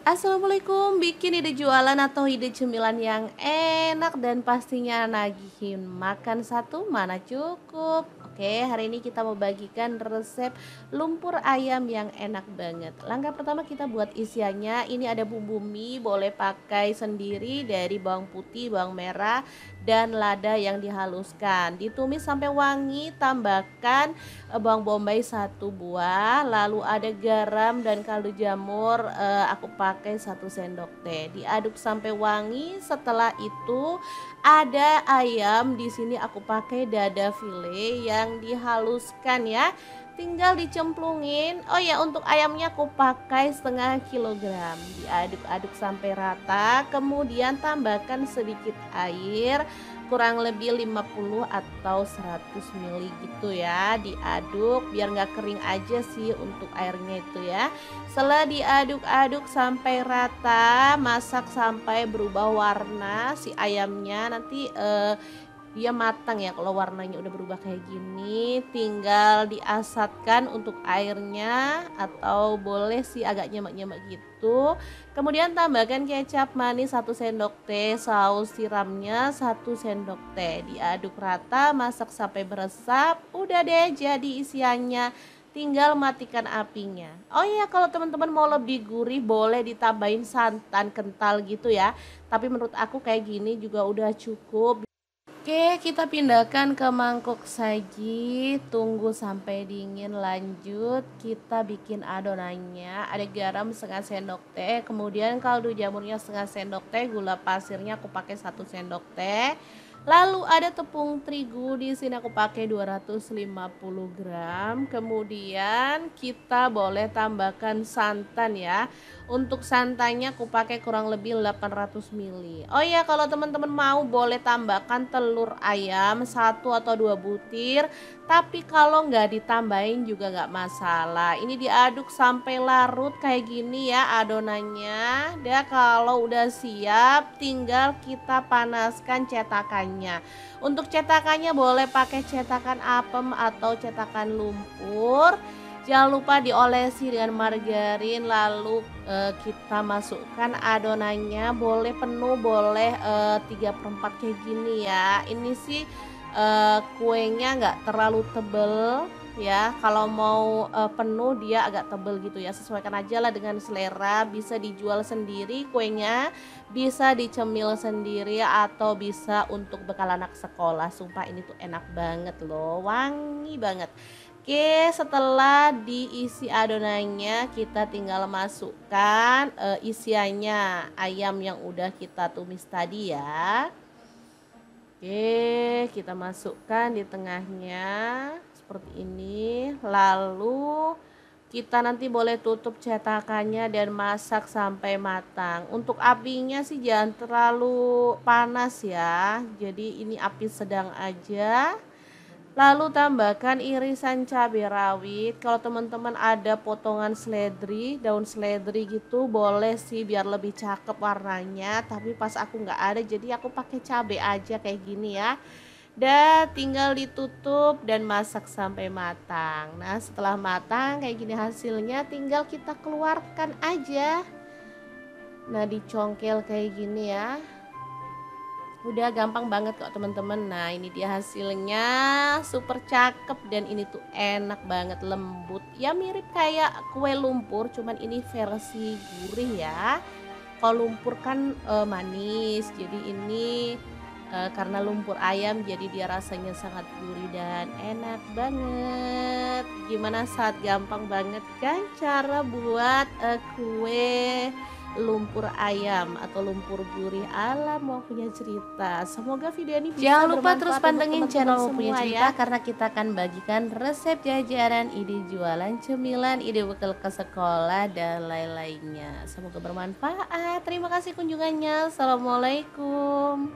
Assalamualaikum, bikin ide jualan atau ide cemilan yang enak dan pastinya nagihin makan satu mana cukup. Oke, hari ini kita mau bagikan resep lumpur ayam yang enak banget. Langkah pertama kita buat isiannya. Ini ada bumbu mie, boleh pakai sendiri dari bawang putih, bawang merah, dan lada yang dihaluskan. Ditumis sampai wangi, tambahkan bawang bombay 1 buah, lalu ada garam dan kaldu jamur, aku pakai 1 sendok teh. Diaduk sampai wangi. Setelah itu ada ayam, di sini aku pakai dada file yang dihaluskan ya. Tinggal dicemplungin. Oh ya, untuk ayamnya aku pakai setengah kilogram. Diaduk-aduk sampai rata, kemudian tambahkan sedikit air, kurang lebih 50 atau 100 ml gitu ya. Diaduk biar nggak kering aja sih untuk airnya itu ya. Setelah diaduk-aduk sampai rata, masak sampai berubah warna si ayamnya. Nanti dia matang ya. Kalau warnanya udah berubah kayak gini, tinggal diasatkan untuk airnya, atau boleh sih agak nyemek-nyemek gitu. Kemudian tambahkan kecap manis 1 sendok teh, saus tiramnya 1 sendok teh. Diaduk rata, masak sampai meresap. Udah deh jadi isiannya. Tinggal matikan apinya. Oh iya, kalau teman-teman mau lebih gurih boleh ditambahin santan kental gitu ya. Tapi menurut aku kayak gini juga udah cukup. Oke, kita pindahkan ke mangkuk saji, tunggu sampai dingin. Lanjut kita bikin adonannya. Ada garam setengah sendok teh, kemudian kaldu jamurnya setengah sendok teh, gula pasirnya aku pakai 1 sendok teh. Lalu ada tepung terigu, di sini aku pakai 250 gram. Kemudian kita boleh tambahkan santan ya. Untuk santannya aku pakai kurang lebih 800 ml. Oh ya, kalau teman-teman mau boleh tambahkan telur ayam 1 atau 2 butir. Tapi kalau nggak ditambahin juga nggak masalah. Ini diaduk sampai larut kayak gini ya adonannya. Dan kalau udah siap, tinggal kita panaskan cetakannya. Untuk cetakannya boleh pakai cetakan apem atau cetakan lumpur. Jangan lupa diolesi dengan margarin, lalu kita masukkan adonannya. Boleh penuh, boleh 3/4 kayak gini ya. Ini sih kuenya nggak terlalu tebel ya. Kalau mau penuh dia agak tebel gitu ya. Sesuaikan aja lah dengan selera. Bisa dijual sendiri kuenya, bisa dicemil sendiri, atau bisa untuk bekal anak sekolah. Sumpah ini tuh enak banget loh, wangi banget. Oke, setelah diisi adonannya, kita tinggal masukkan isiannya ayam yang udah kita tumis tadi ya. Oke, kita masukkan di tengahnya seperti ini. Lalu kita nanti boleh tutup cetakannya dan masak sampai matang. Untuk apinya sih jangan terlalu panas ya. Jadi ini api sedang aja. Lalu tambahkan irisan cabai rawit. Kalau teman-teman ada potongan seledri, daun seledri gitu, boleh sih biar lebih cakep warnanya. Tapi pas aku nggak ada, jadi aku pakai cabai aja kayak gini ya. Dan tinggal ditutup dan masak sampai matang. Nah, setelah matang kayak gini hasilnya, tinggal kita keluarkan aja. Nah, dicongkel kayak gini ya. Udah gampang banget kok teman-teman. Nah, ini dia hasilnya, super cakep dan ini tuh enak banget, lembut. Ya mirip kayak kue lumpur, cuman ini versi gurih ya. Kalau lumpur kan manis, jadi ini karena lumpur ayam jadi dia rasanya sangat gurih dan enak banget. Gimana, saat gampang banget kan cara buat kue lumpur ayam atau lumpur gurih ala Mau Punya Cerita. Semoga video ini bisa Jangan lupa bermanfaat terus untuk pantengin channel Mau teman-teman Punya semua Cerita ya. karena kita akan bagikan resep jajanan, ide jualan cemilan, ide bekal ke sekolah dan lain-lainnya. Semoga bermanfaat. Terima kasih kunjungannya. Assalamualaikum.